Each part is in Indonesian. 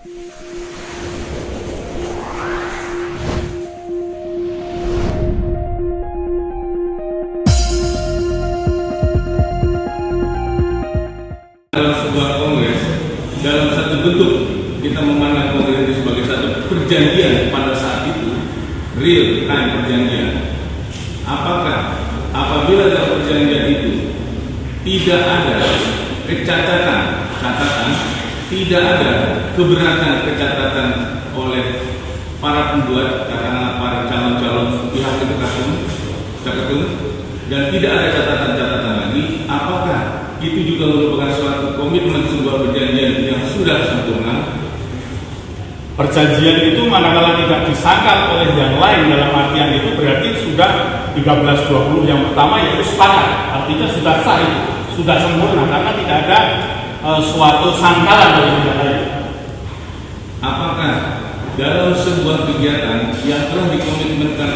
Dalam sebuah kongres, dalam satu bentuk kita memandang kongres itu sebagai satu perjanjian pada saat itu, real time perjanjian. Apakah apabila dalam perjanjian itu tidak ada catatan, tidak ada keberatan catatan oleh para pembuat, katakanlah para calon-calon pihak ketum, dan tidak ada catatan-catatan lagi, apakah itu juga merupakan suatu komitmen sebuah perjanjian yang sudah sempurna? Perjanjian itu manakala tidak disangkal oleh yang lain, dalam artian itu berarti sudah 1320 yang pertama, yaitu sepakat, artinya sudah sah, itu sudah sempurna karena tidak ada suatu sangkalan dari yang lain. Apakah dalam sebuah kegiatan yang telah dikomitmenkan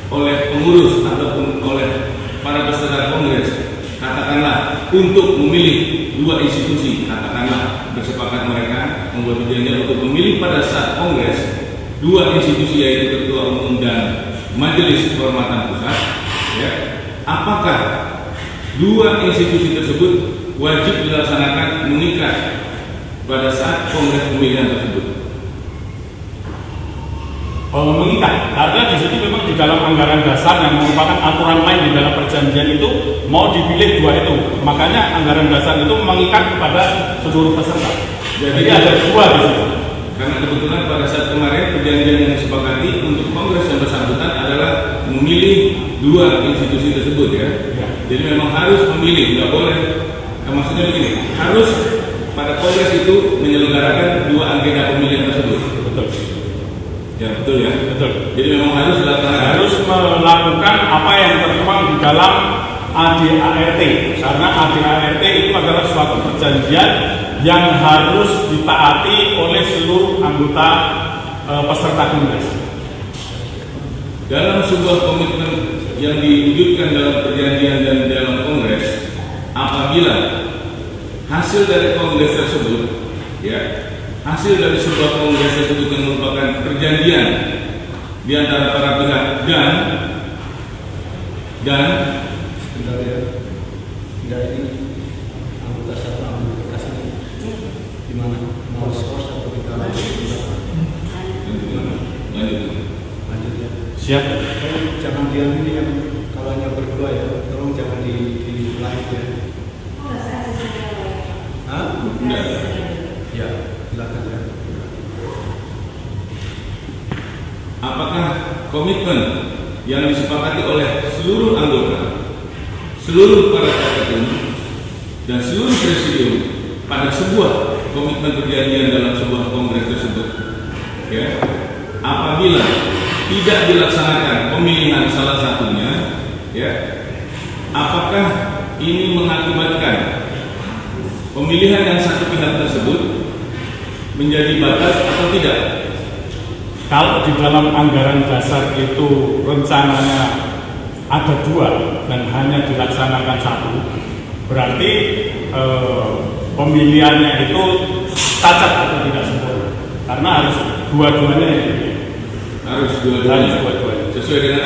oleh pengurus ataupun oleh para peserta kongres, katakanlah untuk memilih dua institusi, katakanlah bersepakat mereka membuat perjanjian untuk memilih pada saat kongres dua institusi, yaitu ketua umum dan majelis kehormatan pusat, ya, apakah dua institusi tersebut wajib dilaksanakan mengikat pada saat kongres pemilihan tersebut? Mengikat, karena di situ memang di dalam anggaran dasar yang merupakan aturan main di dalam perjanjian itu mau dipilih dua itu, makanya anggaran dasar itu mengikat kepada seluruh peserta. Jadi ada dua di situ. Karena kebetulan pada saat kemarin perjanjian yang disepakati untuk kongres yang bersangkutan adalah memilih dua institusi tersebut, ya. Jadi memang harus memilih, nggak boleh. Maksudnya begini, harus pada kongres itu menyelenggarakan dua agenda pemilihan tersebut. Betul. Ya, betul ya. Betul. Jadi memang harus dilaksanakan. Harus melakukan apa yang tertuang di dalam ADART, karena ADART itu adalah suatu perjanjian yang harus ditaati oleh seluruh anggota peserta kongres. Dalam sebuah komitmen yang diwujudkan dalam perjanjian dan dalam kongres, apabila hasil dari kongres tersebut, ya, hasil dari sebuah kongres tersebut yang merupakan perjanjian di antara para pihak dan tidak ini anggota satu anggota ini di mana mau skors atau kita lanjut ya. Siap. Jangan diam ini yang kalau hanya berdua ya, tolong jangan di live ya. enggak. Ya, silakan ya. Apakah komitmen yang disepakati oleh seluruh anggota, seluruh para ketum dan seluruh presidium pada sebuah komitmen perjanjian dalam sebuah kongres tersebut, ya, apabila tidak dilaksanakan pemilihan salah satunya, ya, apakah ini mengakibatkan pemilihan yang satu pihak tersebut menjadi batal atau tidak? Kalau di dalam anggaran dasar itu rencananya ada dua dan hanya dilaksanakan satu, berarti pemilihannya itu cacat atau tidak sempurna, karena harus dua-duanya ya. Harus dua-duanya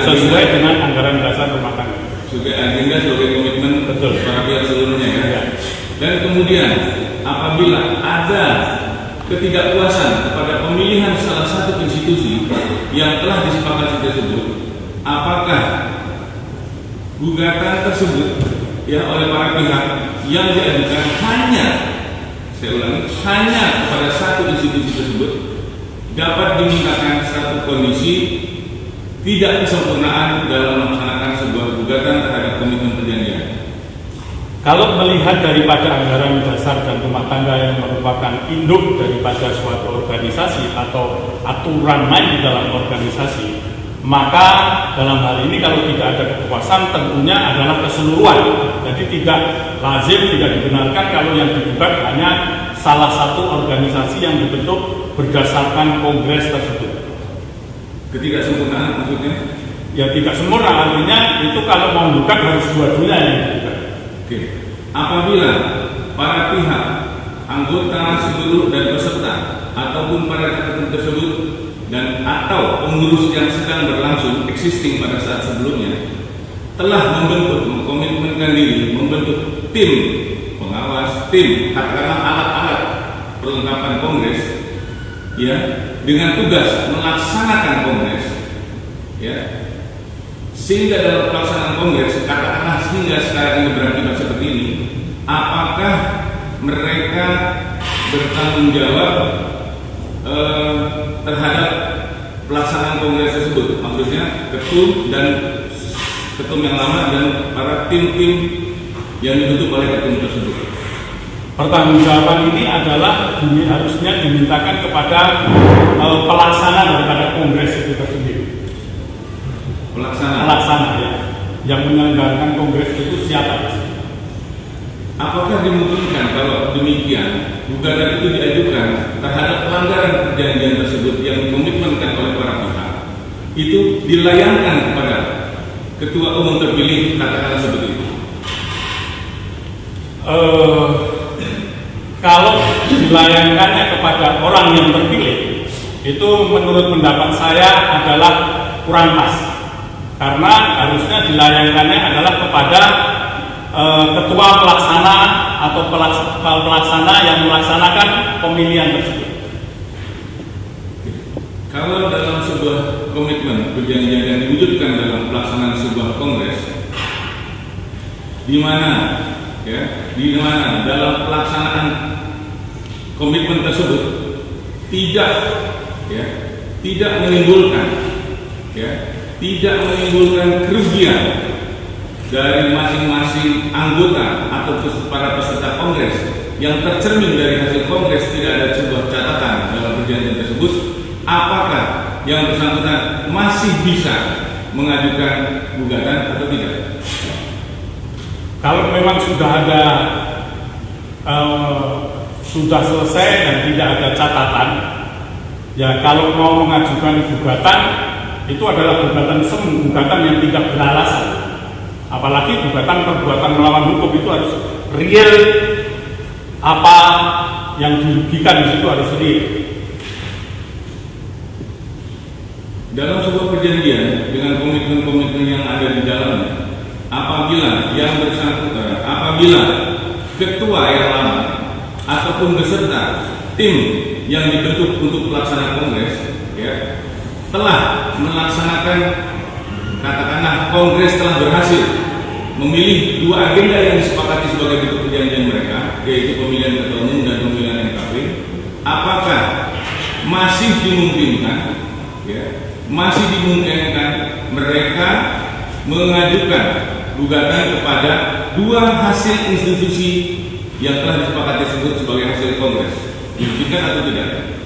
sesuai dengan anggaran dasar rumah tangga. Sebagai agenda, sebagai komitmen Betul. para pihak seluruhnya, ya. Ya. Dan kemudian apabila ada ketidakpuasan kepada pemilihan salah satu institusi yang telah disepakati tersebut, apakah gugatan tersebut, ya, oleh para pihak yang diajukan hanya, saya ulangi, hanya kepada satu institusi tersebut dapat dimintakan satu kondisi tidak kesempurnaan dalam melaksanakan sebuah gugatan terhadap komitmen perjanjian? Kalau melihat daripada anggaran dasar dan rumah tangga yang merupakan induk daripada suatu organisasi atau aturan main di dalam organisasi, maka dalam hal ini kalau tidak ada kepuasan tentunya adalah keseluruhan. Jadi tidak lazim, tidak dibenarkan kalau yang digugat hanya salah satu organisasi yang dibentuk berdasarkan kongres tersebut. Ketidaksempurnaan maksudnya? Ya tidak sempurna, artinya itu kalau mau menggugat harus dua-duanya yang digugat. Oke. Apabila para pihak, anggota seluruh dan peserta ataupun para ketum tersebut dan atau pengurus yang sedang berlangsung existing pada saat sebelumnya telah mengkomitmenkan diri membentuk tim pengawas, tim katakanlah alat-alat perlengkapan kongres, ya, dengan tugas melaksanakan kongres, ya, sehingga dalam pelaksanaan kongres katakanlah sehingga sekarang ini berakibat seperti ini, apakah mereka bertanggung jawab terhadap pelaksanaan kongres tersebut, maksudnya ketum yang lama dan para tim-tim yang dibentuk oleh ketum tersebut. Pertanggungjawaban ini adalah harusnya dimintakan kepada pelaksana daripada kongres itu tersendiri. Pelaksana ya, yang menyelenggarakan kongres itu siapa? Apakah dimungkinkan kalau demikian gugatan itu diajukan terhadap pelanggaran perjanjian tersebut yang dikomitmenkan oleh para pihak itu dilayangkan kepada ketua umum terpilih, katakanlah seperti itu? Kalau dilayangkannya kepada orang yang terpilih, itu menurut pendapat saya adalah kurang pas, karena harusnya dilayangkannya adalah kepada ketua pelaksana atau pelaksana yang melaksanakan pemilihan tersebut. Kalau dalam sebuah komitmen perjanjian yang diwujudkan dalam pelaksanaan sebuah kongres, di mana dalam pelaksanaan komitmen tersebut tidak menimbulkan kerugian dari masing-masing anggota atau para peserta kongres yang tercermin dari hasil kongres, tidak ada sebuah catatan dalam perjanjian tersebut, apakah yang bersangkutan masih bisa mengajukan gugatan atau tidak? Kalau memang sudah ada sudah selesai dan tidak ada catatan, ya kalau mau mengajukan gugatan itu adalah gugatan semu, gugatan yang tidak beralasan. Apalagi gugatan perbuatan melawan hukum itu harus real, apa yang dirugikan di situ harus real. Dalam sebuah perjanjian dengan komitmen-komitmen yang ada di dalamnya, apabila yang bersangkutan, apabila ketua yang lama ataupun beserta tim yang dibentuk untuk pelaksana kongres, ya, telah melaksanakan, katakanlah kongres telah berhasil memilih dua agenda yang disepakati sebagai bentuk perjanjian mereka, yaitu pemilihan ketua umum dan pemilihan MKP, apakah masih dimungkinkan, mereka mengajukan gugatan kepada dua hasil institusi yang telah disepakati tersebut sebagai hasil kongres? Dimungkinkan atau tidak?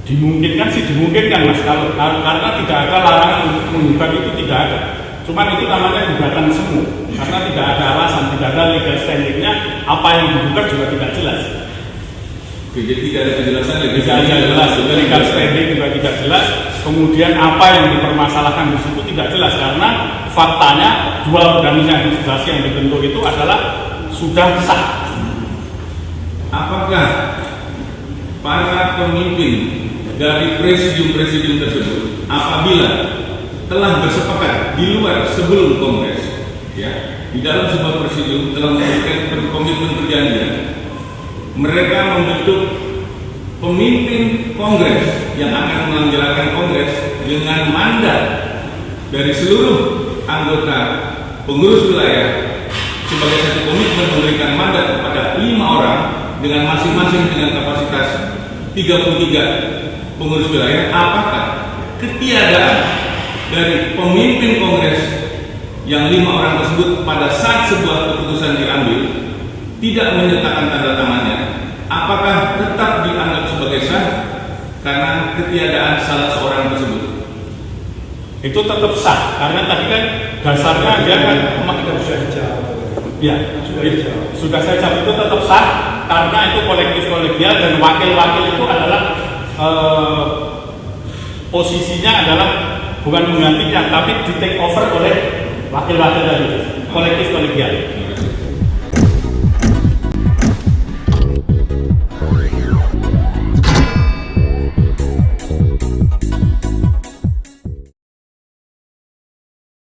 Dimungkinkan sih, dimungkinkan Mas, karena tidak ada larangan untuk menggugat, itu tidak ada. Cuman itu namanya gugatan semu, karena tidak ada alasan, tidak ada legal standingnya, apa yang digugat juga tidak jelas. Oke, jadi tidak ada kejelasan legal standing juga tidak jelas. Kemudian apa yang dipermasalahkan di situ tidak jelas, karena faktanya dua organisasi yang dibentuk itu adalah sudah sah. Apakah para pemimpin dari presidium-presidium tersebut apabila telah bersepakat di luar sebelum kongres, ya, di dalam sebuah presidium telah memberikan komitmen perjanjian, mereka membentuk pemimpin kongres yang akan menyelenggarakan kongres dengan mandat dari seluruh anggota pengurus wilayah sebagai satu komitmen memberikan mandat kepada 5 orang dengan masing-masing dengan kapasitas 33 pengurus wilayah, apakah ketiadaan dari pemimpin kongres yang 5 orang tersebut pada saat sebuah keputusan diambil tidak menyertakan tanda tangannya, apakah tetap dianggap sebagai sah karena ketiadaan salah seorang tersebut? Itu tetap sah, karena tadi kan dasarnya dia kan sudah saya jawab itu tetap sah karena itu kolektif kolegial dan wakil-wakil itu adalah posisinya adalah bukan menggantikan tapi di take over oleh wakil-wakil tadi, kolektif kolegial.